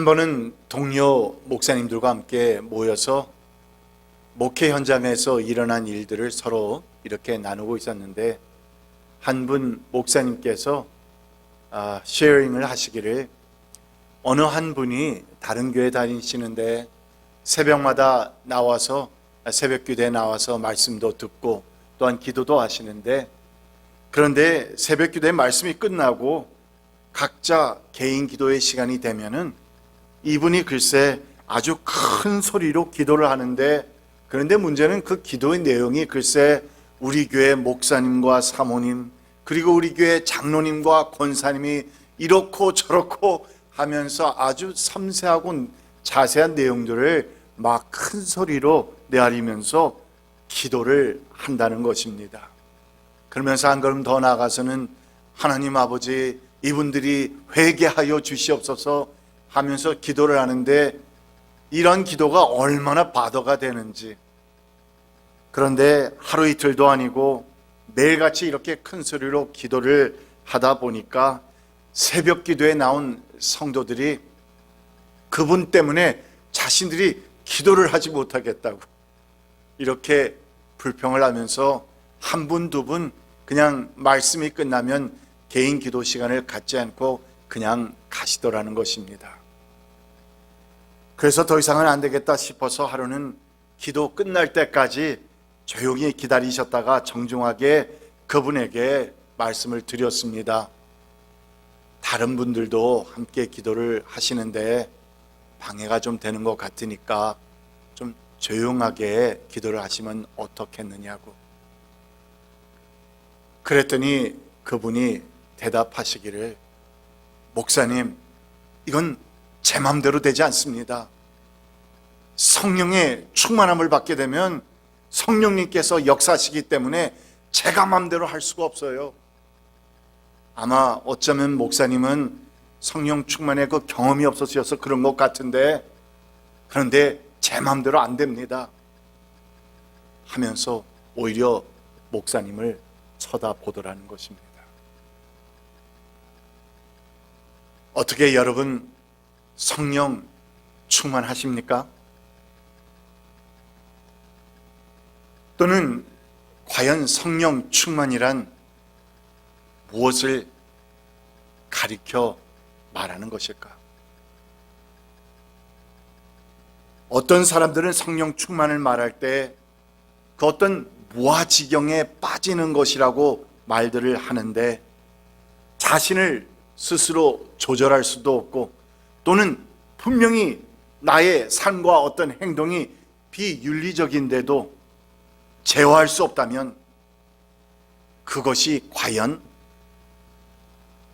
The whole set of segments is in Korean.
번은 동료 목사님들과 함께 모여서 목회 현장에서 일어난 일들을 서로 이렇게 나누고 있었는데, 한 분 목사님께서 쉐어링을 하시기를, 어느 한 분이 다른 교회 다니시는데 새벽마다 나와서 새벽 기도에 나와서 말씀도 듣고 또한 기도도 하시는데, 그런데 새벽 기도의 말씀이 끝나고 각자 개인 기도의 시간이 되면은 이분이 글쎄 아주 큰 소리로 기도를 하는데, 그런데 문제는 그 기도의 내용이 글쎄 우리 교회 목사님과 사모님 그리고 우리 교회 장로님과 권사님이 이렇고 저렇고 하면서 아주 섬세하고 자세한 내용들을 막 큰 소리로 내아리면서 기도를 한다는 것입니다. 그러면서 한 걸음 더 나아가서는 하나님 아버지, 이분들이 회개하여 주시옵소서 하면서 기도를 하는데, 이런 기도가 얼마나 바더가 되는지. 그런데 하루 이틀도 아니고 매일같이 이렇게 큰 소리로 기도를 하다 보니까 새벽 기도에 나온 성도들이 그분 때문에 자신들이 기도를 하지 못하겠다고 이렇게 불평을 하면서 한 분, 두 분 그냥 말씀이 끝나면 개인 기도 시간을 갖지 않고 그냥 가시더라는 것입니다. 그래서 더 이상은 안 되겠다 싶어서 하루는 기도 끝날 때까지 조용히 기다리셨다가 정중하게 그분에게 말씀을 드렸습니다. 다른 분들도 함께 기도를 하시는데 방해가 좀 되는 것 같으니까 좀 조용하게 기도를 하시면 어떻겠느냐고. 그랬더니 그분이 대답하시기를, 목사님, 이건 제 마음대로 되지 않습니다. 성령의 충만함을 받게 되면 성령님께서 역사하시기 때문에 제가 마음대로 할 수가 없어요. 아마 어쩌면 목사님은 성령 충만의 그 경험이 없어서 그런 것 같은데, 그런데 제 마음대로 안 됩니다 하면서 오히려 목사님을 쳐다보더라는 것입니다. 어떻게 여러분 성령 충만하십니까? 또는 과연 성령 충만이란 무엇을 가리켜 말하는 것일까? 어떤 사람들은 성령 충만을 말할 때 그 어떤 무아지경에 빠지는 것이라고 말들을 하는데, 자신을 스스로 조절할 수도 없고, 또는 분명히 나의 삶과 어떤 행동이 비윤리적인데도 제어할 수 없다면 그것이 과연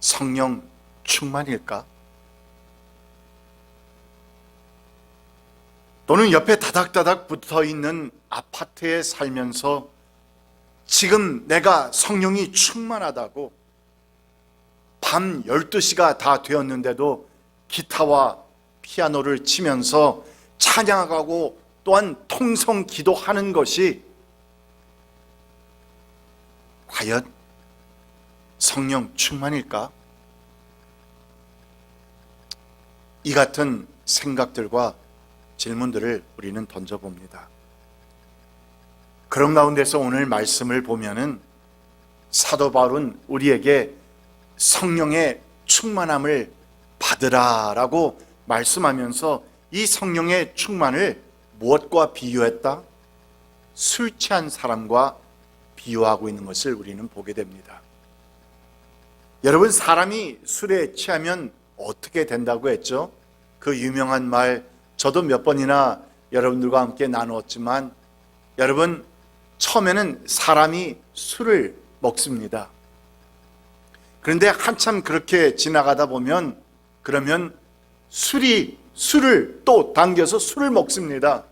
성령 충만일까? 또는 옆에 다닥다닥 붙어 있는 아파트에 살면서 지금 내가 성령이 충만하다고 밤 12시가 다 되었는데도 기타와 피아노를 치면서 찬양하고 또한 통성 기도하는 것이 과연 성령 충만일까? 이 같은 생각들과 질문들을 우리는 던져봅니다. 그런 가운데서 오늘 말씀을 보면은 사도 바울은 우리에게 성령의 충만함을 받으라라고 말씀하면서 이 성령의 충만을 무엇과 비유했다? 술 취한 사람과 비유하고 있는 것을 우리는 보게 됩니다. 여러분, 사람이 술에 취하면 어떻게 된다고 했죠? 그 유명한 말, 저도 몇 번이나 여러분들과 함께 나누었지만, 여러분, 처음에는 사람이 술을 먹습니다. 그런데 한참 그렇게 지나가다 보면 그러면 술을 또 당겨서 술을 먹습니다.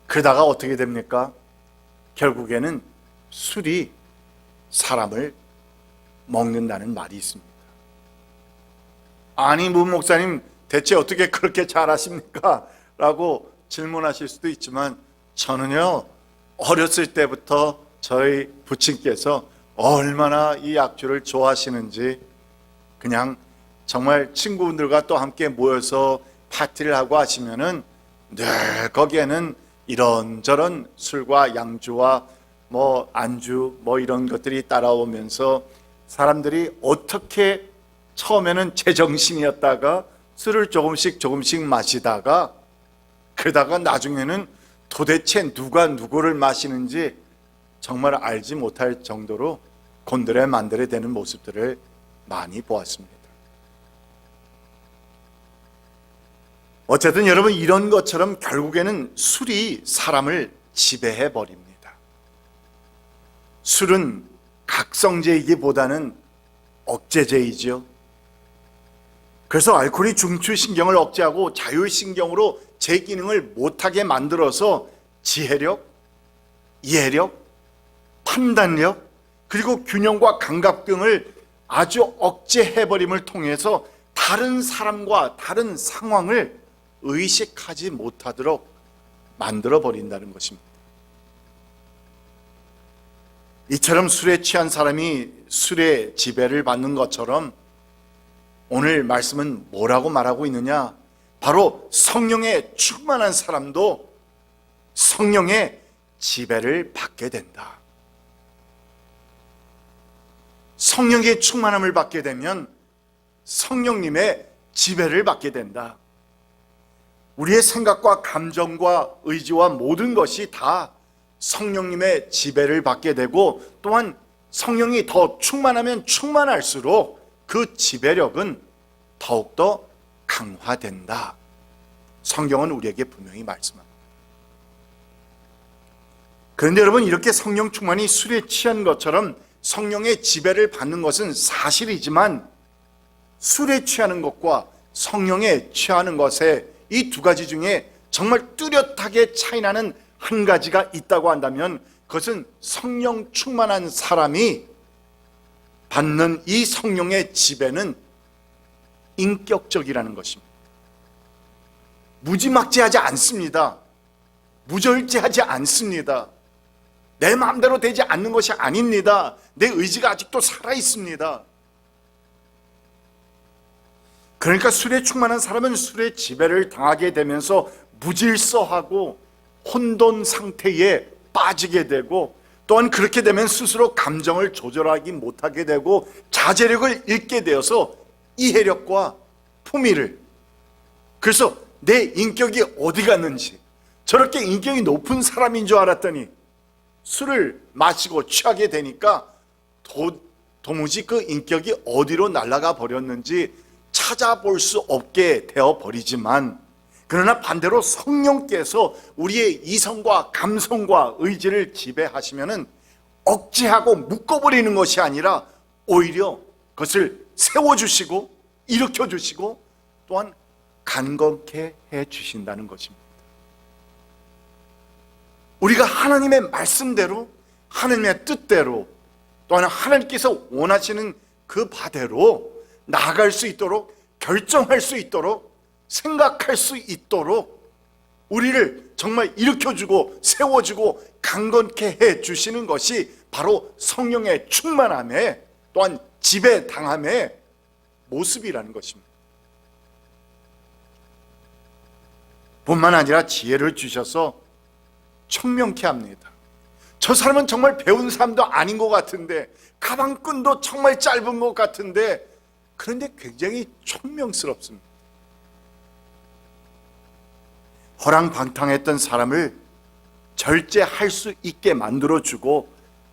그러다가 어떻게 됩니까? 결국에는 술이 사람을 먹는다는 말이 있습니다. 아니, 문 목사님 대체 어떻게 그렇게 잘하십니까? 라고 질문하실 수도 있지만, 저는요 어렸을 때부터 저희 부친께서 얼마나 이 약주를 좋아하시는지 그냥 정말 친구분들과 또 함께 모여서 파티를 하고 하시면은 늘 거기에는 이런저런 술과 양주와 뭐 안주 뭐 이런 것들이 따라오면서 사람들이 어떻게 처음에는 제정신이었다가 술을 조금씩 마시다가 그러다가 나중에는 도대체 누가 누구를 마시는지 정말 알지 못할 정도로 곤드레만드레 되는 모습들을 많이 보았습니다. 어쨌든 여러분, 이런 것처럼 결국에는 술이 사람을 지배해 버립니다. 술은 각성제이기보다는 억제제이죠. 그래서 알코올이 중추신경을 억제하고 자율신경으로 제 기능을 못하게 만들어서 지혜력, 이해력, 판단력, 그리고 균형과 감각 등을 아주 억제해버림을 통해서 다른 사람과 다른 상황을 의식하지 못하도록 만들어버린다는 것입니다. 이처럼 술에 취한 사람이 술의 지배를 받는 것처럼 오늘 말씀은 뭐라고 말하고 있느냐? 바로 성령에 충만한 사람도 성령의 지배를 받게 된다. 성령의 충만함을 받게 되면 성령님의 지배를 받게 된다. 우리의 생각과 감정과 의지와 모든 것이 다 성령님의 지배를 받게 되고, 또한 성령이 더 충만하면 충만할수록 그 지배력은 더욱더 강화된다. 성경은 우리에게 분명히 말씀합니다. 그런데 여러분, 이렇게 성령 충만이 술에 취한 것처럼 성령의 지배를 받는 것은 사실이지만, 술에 취하는 것과 성령에 취하는 것에 이 두 가지 중에 정말 뚜렷하게 차이나는 한 가지가 있다고 한다면, 그것은 성령 충만한 사람이 받는 이 성령의 지배는 인격적이라는 것입니다. 무지막지하지 않습니다. 무절제하지 않습니다. 내 마음대로 되지 않는 것이 아닙니다. 내 의지가 아직도 살아있습니다. 그러니까 술에 충만한 사람은 술의 지배를 당하게 되면서 무질서하고 혼돈 상태에 빠지게 되고, 또한 그렇게 되면 스스로 감정을 조절하기 못하게 되고 자제력을 잃게 되어서 이해력과 품위를, 그래서 내 인격이 어디 갔는지, 저렇게 인격이 높은 사람인 줄 알았더니 술을 마시고 취하게 되니까 도무지 그 인격이 어디로 날아가 버렸는지 찾아볼 수 없게 되어 버리지만, 그러나 반대로 성령께서 우리의 이성과 감성과 의지를 지배하시면은 억제하고 묶어버리는 것이 아니라 오히려 그것을 세워주시고 일으켜주시고 또한 강건케 해주신다는 것입니다. 우리가 하나님의 말씀대로, 하나님의 뜻대로, 또한 하나님께서 원하시는 그 바대로 나아갈 수 있도록, 결정할 수 있도록, 생각할 수 있도록 우리를 정말 일으켜주고 세워주고 강건케 해주시는 것이 바로 성령의 충만함에, 또한 지배당함의 모습이라는 것입니다. 뿐만 아니라 지혜를 주셔서 청명케 합니다. 저 사람은 정말 배운 사람도 아닌 것 같은데, 가방끈도 정말 짧은 것 같은데, 그런데 굉장히 총명스럽습니다. 허랑방탕했던 사람을 절제할 수 있게 만들어주고,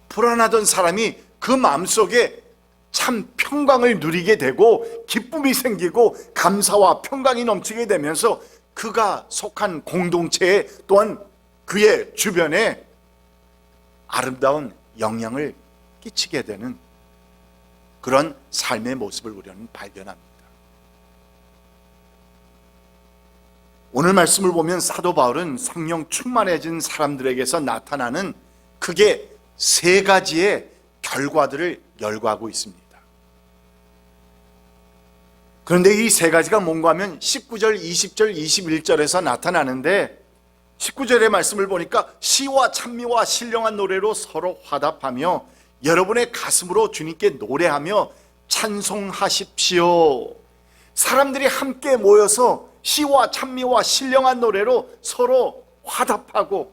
불안하던 사람이 그 마음속에 참 평강을 누리게 되고 기쁨이 생기고 감사와 평강이 넘치게 되면서 그가 속한 공동체에, 또한 그의 주변에 아름다운 영향을 끼치게 되는 그런 삶의 모습을 우리는 발견합니다. 오늘 말씀을 보면 사도 바울은 성령 충만해진 사람들에게서 나타나는 크게 세 가지의 결과들을 열거하고 있습니다. 그런데 이 세 가지가 뭔가 하면 19절, 20절, 21절에서 나타나는데, 19절의 말씀을 보니까 시와 찬미와 신령한 노래로 서로 화답하며 여러분의 가슴으로 주님께 노래하며 찬송하십시오. 사람들이 함께 모여서 시와 찬미와 신령한 노래로 서로 화답하고,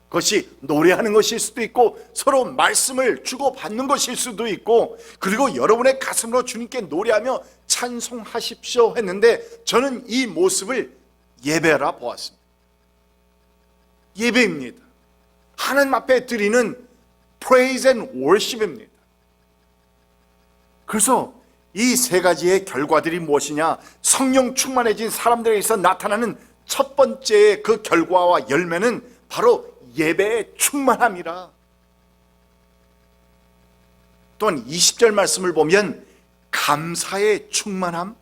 그것이 노래하는 것일 수도 있고 서로 말씀을 주고받는 것일 수도 있고, 그리고 여러분의 가슴으로 주님께 노래하며 찬송하십시오 했는데, 저는 이 모습을 예배라 보았습니다. 예배입니다. 하나님 앞에 드리는 praise and worship입니다. 그래서 이 세 가지의 결과들이 무엇이냐? 성령 충만해진 사람들에게서 나타나는 첫 번째의 그 결과와 열매는 바로 예배의 충만함이라. 또한 20절 말씀을 보면 감사의 충만함,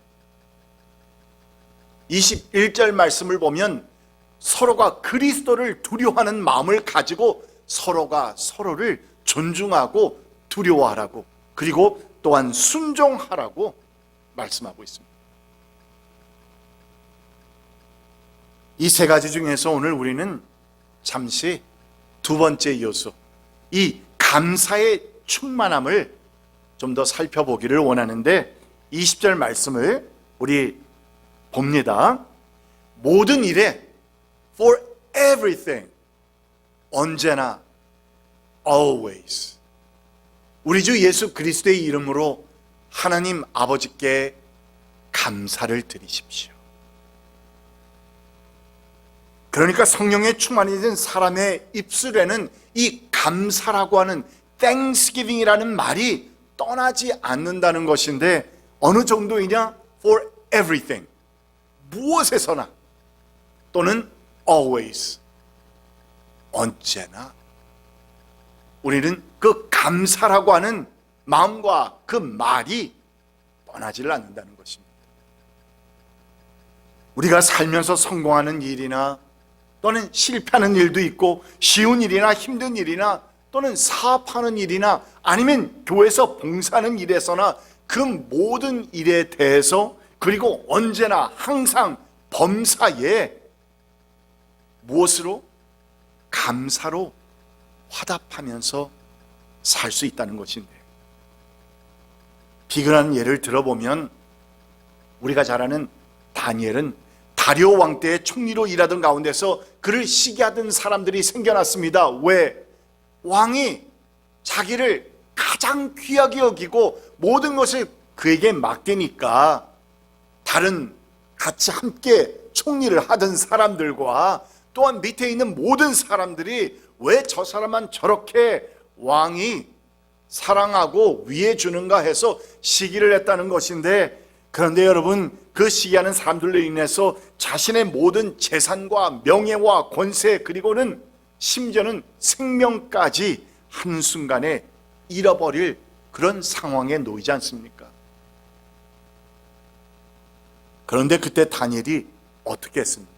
21절 말씀을 보면 서로가 그리스도를 두려워하는 마음을 가지고 서로가 서로를 존중하고 두려워하라고, 그리고 또한 순종하라고 말씀하고 있습니다. 이 세 가지 중에서 오늘 우리는 잠시 두 번째 요소, 이 감사의 충만함을 좀 더 살펴보기를 원하는데, 20절 말씀을 우리 봅니다. 모든 일에 for everything, 언제나 always, 우리 주 예수 그리스도의 이름으로 하나님 아버지께 감사를 드리십시오. 그러니까 성령의 충만해진 사람의 입술에는 이 감사라고 하는 thanksgiving이라는 말이 떠나지 않는다는 것인데, 어느 정도이냐? for everything, 무엇에서나, 또는 always, 언제나. 우리는 그 감사라고 하는 마음과 그 말이 떠나지를 않는다는 것입니다. 우리가 살면서 성공하는 일이나 또는 실패하는 일도 있고, 쉬운 일이나 힘든 일이나 또는 사업하는 일이나 아니면 교회에서 봉사하는 일에서나 그 모든 일에 대해서, 그리고 언제나 항상 범사에 무엇으로? 감사로 화답하면서 살 수 있다는 것인데, 비근한 예를 들어보면 우리가 잘 아는 다니엘은 다리오 왕 때의 총리로 일하던 가운데서 그를 시기하던 사람들이 생겨났습니다. 왜? 왕이 자기를 가장 귀하게 여기고 모든 것을 그에게 맡기니까 다른 같이 함께 총리를 하던 사람들과 또한 밑에 있는 모든 사람들이 왜 저 사람만 저렇게 왕이 사랑하고 위해 주는가 해서 시기를 했다는 것인데, 그런데 여러분, 그 시기하는 사람들로 인해서 자신의 모든 재산과 명예와 권세, 그리고는 심지어는 생명까지 한순간에 잃어버릴 그런 상황에 놓이지 않습니까? 그런데 그때 다니엘이 어떻게 했습니까?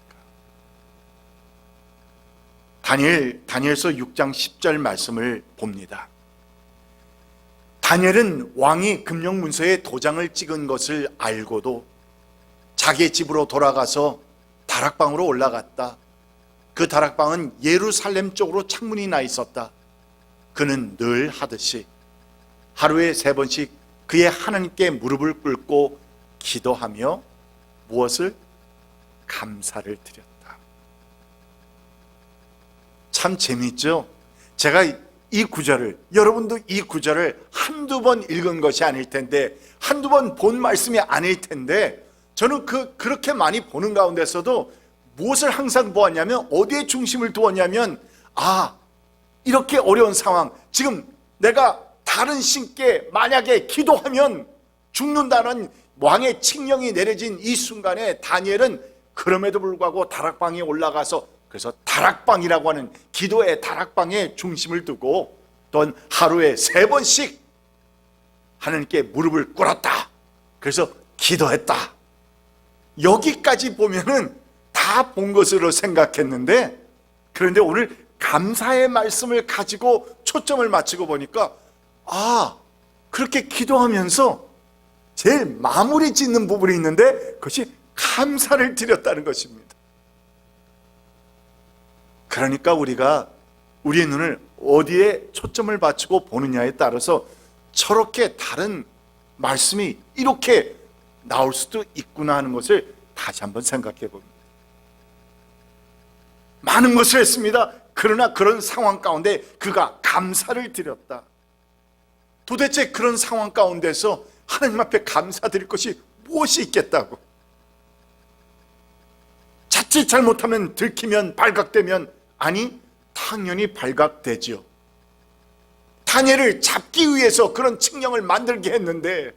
다니엘서 6장 10절 말씀을 봅니다. 다니엘은 왕이 금령문서에 도장을 찍은 것을 알고도 자기의 집으로 돌아가서 다락방으로 올라갔다. 그 다락방은 예루살렘 쪽으로 창문이 나 있었다. 그는 늘 하듯이 하루에 3번씩 그의 하나님께 무릎을 꿇고 기도하며 무엇을? 감사를 드렸다. 참 재미있죠? 제가 이 구절을, 여러분도 이 구절을 한두 번 읽은 것이 아닐 텐데, 한두 번 본 말씀이 아닐 텐데, 저는 그렇게 많이 보는 가운데서도 무엇을 항상 보았냐면, 어디에 중심을 두었냐면, 이렇게 어려운 상황, 지금 내가 다른 신께 만약에 기도하면 죽는다는 왕의 칙령이 내려진 이 순간에 다니엘은 그럼에도 불구하고 다락방에 올라가서, 그래서 다락방이라고 하는 기도의 다락방에 중심을 두고 또한 하루에 3번씩 하나님께 무릎을 꿇었다. 그래서 기도했다. 여기까지 보면은 다 본 것으로 생각했는데, 그런데 오늘 감사의 말씀을 가지고 초점을 맞추고 보니까 그렇게 기도하면서 제일 마무리 짓는 부분이 있는데 그것이 감사를 드렸다는 것입니다. 그러니까 우리가 우리의 눈을 어디에 초점을 맞추고 보느냐에 따라서 저렇게 다른 말씀이 이렇게 나올 수도 있구나 하는 것을 다시 한번 생각해 봅니다. 많은 것을 했습니다. 그러나 그런 상황 가운데 그가 감사를 드렸다. 도대체 그런 상황 가운데서 하나님 앞에 감사드릴 것이 무엇이 있겠다고? 자칫 잘못하면 들키면 발각되면, 아니 당연히 발각되지요. 다니엘을 잡기 위해서 그런 칙령을 만들게 했는데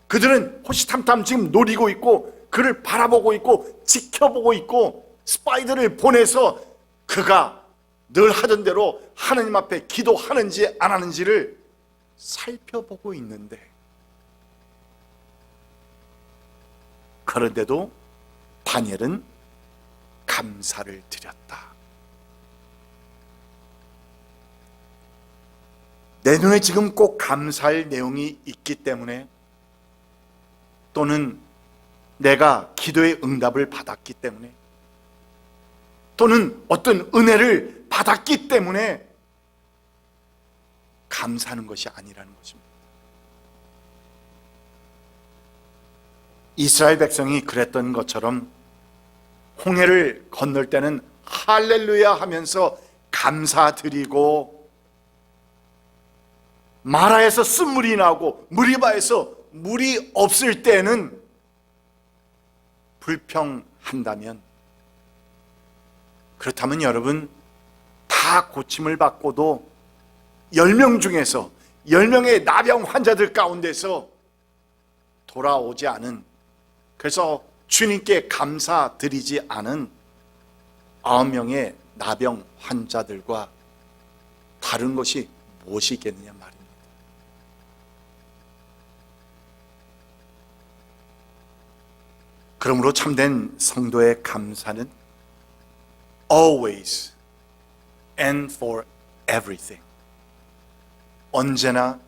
그들은 호시탐탐 지금 노리고 있고 그를 바라보고 있고 지켜보고 있고 스파이들을 보내서 그가 늘 하던 대로 하나님 앞에 기도하는지 안 하는지를 살펴보고 있는데, 그런데도 다니엘은 감사를 드렸다. 내 눈에 지금 꼭 감사할 내용이 있기 때문에, 또는 내가 기도의 응답을 받았기 때문에, 또는 어떤 은혜를 받았기 때문에 감사하는 것이 아니라는 것입니다. 이스라엘 백성이 그랬던 것처럼 홍해를 건널 때는 할렐루야 하면서 감사드리고, 마라에서 쓴물이 나오고 무리바에서 물이 없을 때는 불평한다면, 그렇다면 여러분, 다 고침을 받고도 10명 중에서 10명의 나병 환자들 가운데서 돌아오지 않은, 그래서 주님께 감사드리지 않은 9명의 나병 환자들과 다른 것이 무엇이겠느냐 말입니다. 그러므로 참된 성도의 감사는 always and for everything, 언제나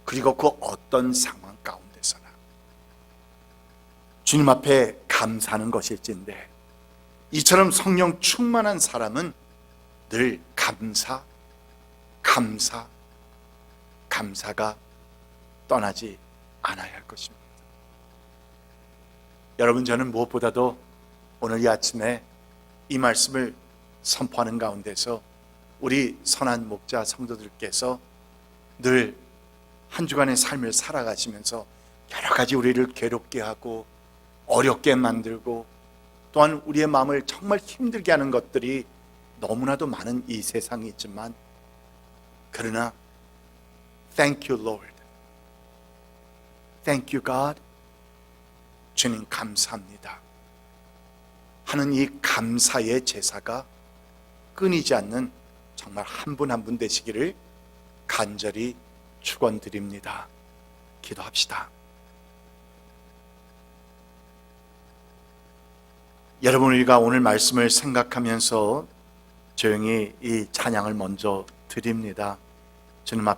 그리고 그 어떤 상황 가운데서나 주님 앞에 감사하는 것일진데, 이처럼 성령 충만한 사람은 늘 감사가 떠나지 않아야 할 것입니다. 여러분, 저는 무엇보다도 오늘 이 아침에 이 말씀을 선포하는 가운데서 우리 선한 목자 성도들께서 늘 한 주간의 삶을 살아가시면서 여러 가지 우리를 괴롭게 하고 어렵게 만들고 또한 우리의 마음을 정말 힘들게 하는 것들이 너무나도 많은 이 세상이 있지만, 그러나 Thank you Lord, Thank you God, 주님 감사합니다 하는 이 감사의 제사가 끊이지 않는 정말 한 분 한 분 되시기를 간절히 축원드립니다. 기도합시다. 여러분, 우리가 오늘 말씀을 생각하면서 조용히 이 찬양을 먼저 드립니다. 주님 앞에